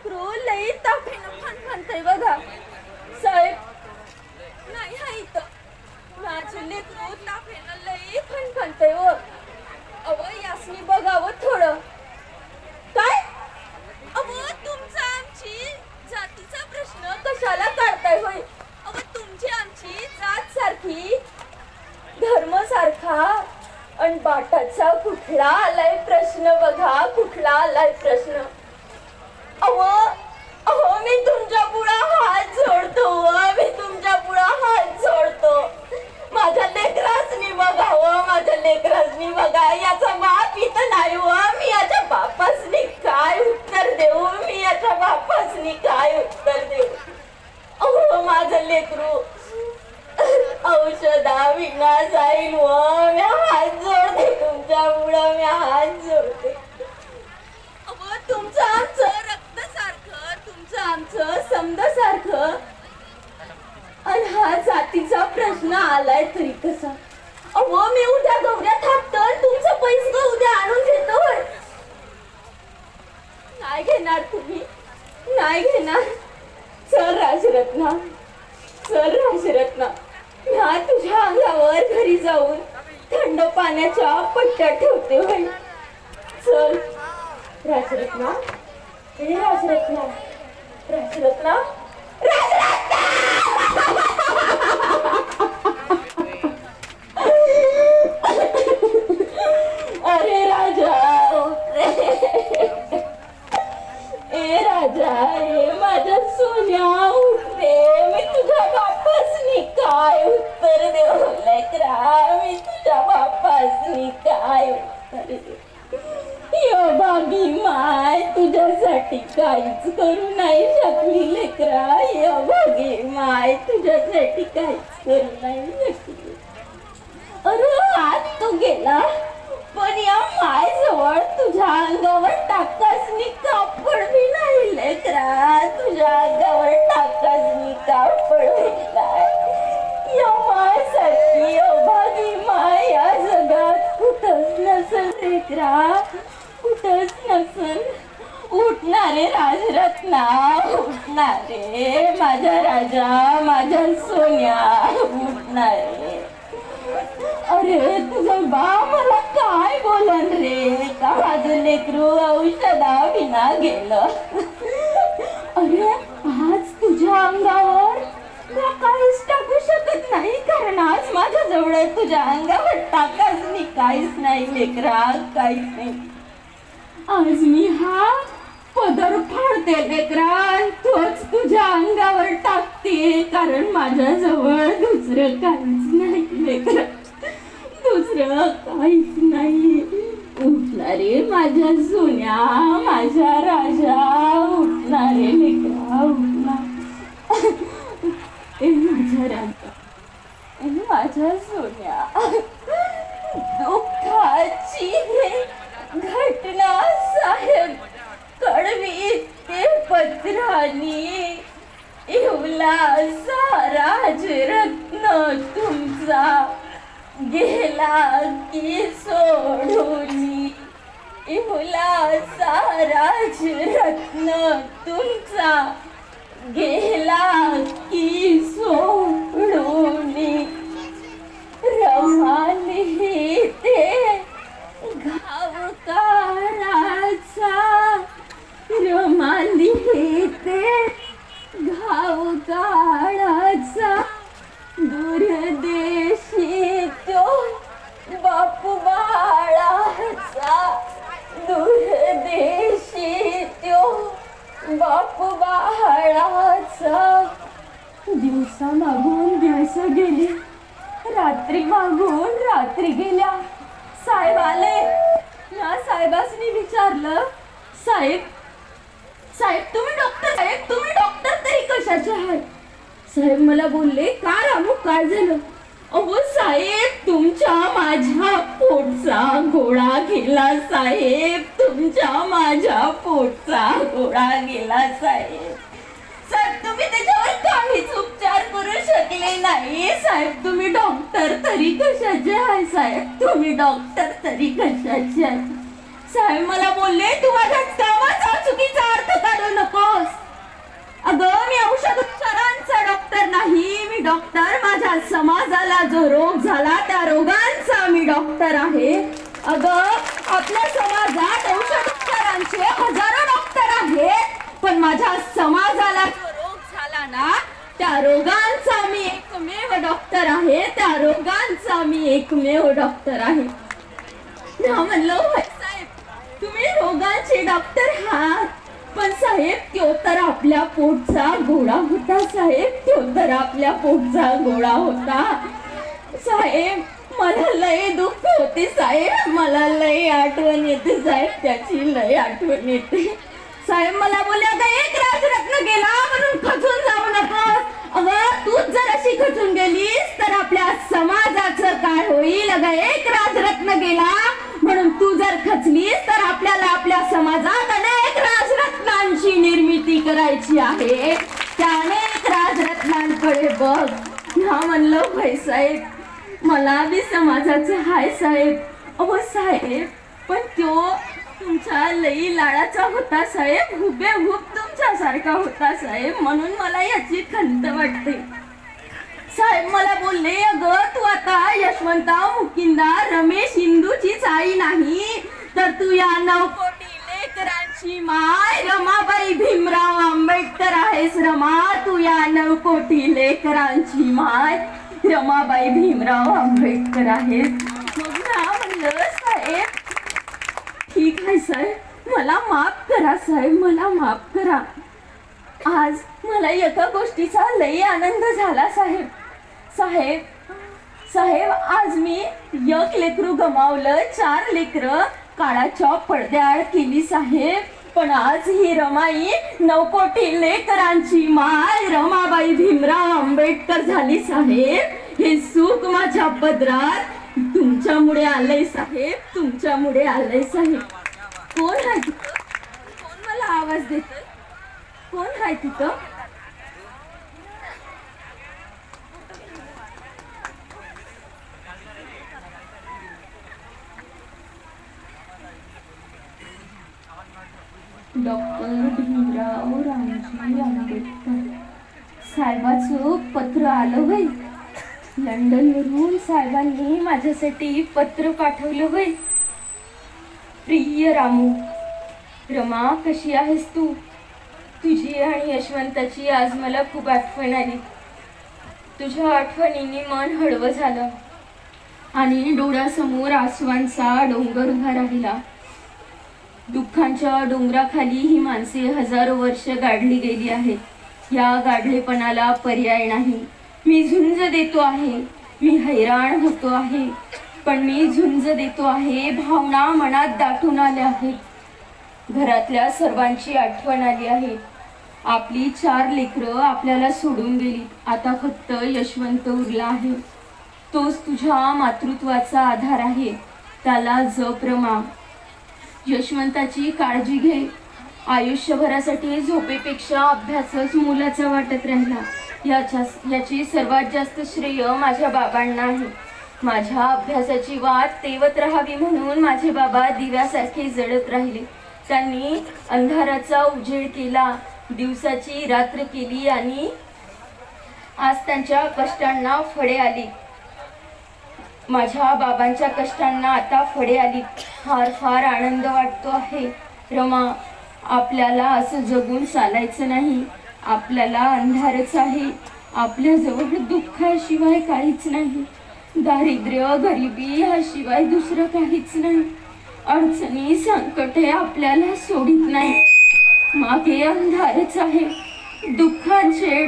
लेकरू लई तापेनं फणफणतंय बघा. साहेब नाही हा इथं माझं लेकरू तापेनं लई फणफणतंय हो. अव यासनी बघावं थोडं. काय अव तुमचा आमची जातीचा प्रश्न कशाला काढताय होय. अव तुमची आमची जात सारखी धर्म सारखा आणि बाटाचा कुठला आलाय प्रश्न बघा. कुठला आलाय प्रश्न. अहो अहो मी तुमच्या पुढे हात जोडतो. मी तुमच्या पुढे हात जोडतो. माझ्या लेकरासनी बघावं. माझ्या लेकरासनी बघा. याचा बाप इथं नाही हो. मी याच्या बापासनी काय उत्तर देऊ. मी याच्या बापासनी काय उत्तर देऊ. अहो माझं लेकरू औषधा विना जाईल व मी हात जोडते तुमच्या पुढं. मी हात जोडते. अहो तुमचं आमचं रक्त सारखं तुमचं आमचं समद सारखं आणि हा जातीचा प्रश्न आलाय तरी कसा. अहो मी उद्या गौऱ्या थापतो तुमचं पैसे उद्या आणून देतो. नाही घेणार तुम्ही. नाही घेणार. चल राजरत्ना. चल राजरत्ना. ह्या तुझ्या अंगावर घरी जाऊन थंड पाण्याच्या पट्ट्या ठेवते होय. चल राजरत्ना. हे राजरत्ना. राजरत्ना. अरे राजा ए राजा ए माझ्या सोन्या उठते. मी तुझ्या बापासनी काय उत्तर देऊ लेकरा. मी तुझ्या बापासनी काय उत्तर देऊ. यो बाबी माय तुझ्यासाठी काहीच करू नाही शकली लेकरा. यो बाबी माय तुझ्यासाठी काहीच करू नाही शकली. अरे आज तो गेला पण या माय जवळ तुझ्या अंगावर टाकासनी कापड बी नाही लेकरा. तुझ्या अंगावर टाकासनी कापड बी नाही. या माय सारखी अभागी माय या जगात कुठंच नसल लेकरा. कुठंच नसल. उठणारे राजरत्ना. उठणारे माझ्या राजा माझ्या सोन्या. उठणारे. अरे तुझं बा मला काय बोलन रे. का माझं लेकरू औषधा विना गेलं. अरे आज तुझ्या अंगावर काहीच टाकू शकत नाही कारण आज माझ्या जवळ तुझ्या अंगावर टाकाच मी काहीच नाही लेकरा. काहीच नाही. आज मी हा पदर फाडते लेकरा. तोच तुझ्या अंगावर टाकते कारण माझ्या जवळ दुसरं काहीच नाही लेकरा. दुसरं काहीच नाही. उठणारे माझ्या सोन्या माझ्या राजा. उठणारे लेकरा. उठणार माझ्या राजा माझ्या सोन्या. दुःखाची घटना साहेब कडवी ते पत्रानी इवला सारा रत्न तुमचा गेला की सोडून. इवला सारा रत्न तुमचा गेला की सोडून. रमाली ते घाव काळाचा. रमाली ते घाव काळाचा. दूरदेशी तो बापू बाळाचा. दूरदेशी तो बापू बाळाचा. दिवसा मागून दिवस गेले. रात्री मागून रात्री गेल्या. साहेब आले. ना साहेबासनी विचारलं साहेब साहेब तुम्ही डॉक्टर. साहेब तुम्ही डॉक्टर तरी कशाचे आहेत. साहेब मला बोलले का रामू काय झालं. अहो साहेब तुमच्या माझ्या पोटचा गोळा गेला साहेब. तुमच्या माझ्या पोटचा गोळा गेला साहेब. साहेब तुम्ही त्याच्यावर काहीच उपचार करू शकले नाही. साहेब तुम्ही डॉक्टर तरी कशाचे आहे. साहेब तुम्ही डॉक्टर तरी कशाचे आहे. साहेब मला बोलले तू माझ्या कामाचा चुकीचा अर्थ काढू नको. डॉक्टर आहे. अगं, आपल्या समाजात औषधोपचारांचे हजारो डॉक्टर आहेत, पण माझ्या समाजाला जो रोग झाला ना, त्या रोगांचा मी एकमेव डॉक्टर आहे. त्या रोगांचा मी एकमेव डॉक्टर आहे. म्हणलं, होय साहेब, तुम्ही रोगांचे डॉक्टर आहात, पण साहेब तो तर आपल्या पोटचा गोळा होता. साहेब तो तर आपल्या पोटचा गोळा होता. साहेब मला लय दुःख होते. साहेब मला लय आठवण येते. साहेब त्याची लय आठवण येते. साहेब मला बोलले, अगं एक राजरत्न गेला म्हणून खचून जाऊ नकोस. अगं तूच जर अशी खचून गेलीस तर आपल्या समाजाचं काय होईल. अगं एक राजरत्न गेला म्हणून तू जर खचलीस तर आपल्याला आपल्या समाजात अनेक राजरत्नांची निर्मिती करायची आहे. त्या अनेक राजरत्नांकडे बघ. म्हणलं, भाई साहेब मला बी समाजाचं हाय साहेब. अहो साहेब, पण तो तुमचा लई लाडाचा होता साहेब, हुबेहूब तुमच्यासारखा होता साहेब, म्हणून मला याची खंत वाटते. साहेब मला बोलले, अगं तू आता यशवंता, मुकिंदा, रमेश, इंदूचीच आई नाही, तर तू या 9 कोटी लेकरांची माय रमाबाई भीमराव आंबेडकर आहेस. रमा, तू या 9 कोटी लेकरांची माय रमाबाई भीमराव आंबेडकर आहेस. मग ना म्हणलं, साहेब ठीक आहे साहेब, मला माफ करा साहेब, मला माफ करा. आज मला एका गोष्टीचा लई आनंद झाला साहेब. साहेब साहेब आज मी 1 लेकरू गमावलं, 4 लेकरं काळाच्या पडद्याआड केली साहेब. पण आज ही रमाई 9 कोटी लेकरांची माय रमाबाई भीमराव आंबेडकर झाली साहेब. हे सुख माझ्या पदरात तुमच्यामुळे आलंय साहेब, तुमच्यामुळे आलंय साहेब. कोण आहे तिथं? कोण मला आवाज देतोय? कोण आहे तिथं? डॉक्टर भीमराव रामजी आंबेडकर साहेबाचं पत्र आलं होय. लंडनवरून साहेबांनी माझ्यासाठी पत्र पाठवलं होय. प्रिय रामू, रमा कशी आहेस तू? तुझी आणि यशवंताची आज मला खूप आठवण आली. तुझ्या आठवणीने मन हळवं झालं आणि डोळ्यासमोर आसवांचा डोंगर उभा राहिला. दुःखांच्या डोंगराखाली ही माणसे हजारो वर्ष गाडली गेली आहेत. या गाढलेपणाला पर्याय नाही. मी झुंज देतो आहे, मी हैराण होतो आहे, पण मी झुंज देतो आहे. भावना मनात दाटून आल्या आहेत. घरातल्या सर्वांची आठवण आली आहे. आपली 4 लेकरं आपल्याला सोडून गेली. आता फक्त यशवंत उरला आहे. तोच तुझ्या मातृत्वाचा आधार आहे. त्याला जप रमा. यशवंताची काळजी घे. आयुष्यभरासाठी झोपेपेक्षा अभ्यासच मोलाचा वाटत राहिला. याची सर्वात जास्त श्रेय माझ्या बाबांना आहे. माझ्या अभ्यासाची वाट तेवत राहावी म्हणून माझे बाबा दिव्यासारखे जळत राहिले. त्यांनी अंधाराचा उजेड केला, दिवसाची रात्र केली आणि आज त्यांच्या कष्टांना फळे आली. माझ्या बाबांच्या कष्टांना आता फळे आली. फार फार आनंद वाटतो आहे. रमा, आपल्याला असं जगून चालायचं नाही. आपल्याला अंधारच आहे. आपल्याजवळ दुःखाशिवाय काहीच नाही. दारिद्र्य, गरिबी ह्याशिवाय दुसरं काहीच नाही. अडचणी, संकटे आपल्याला सोडित नाही. मागे अंधारच आहे. दुःखाचे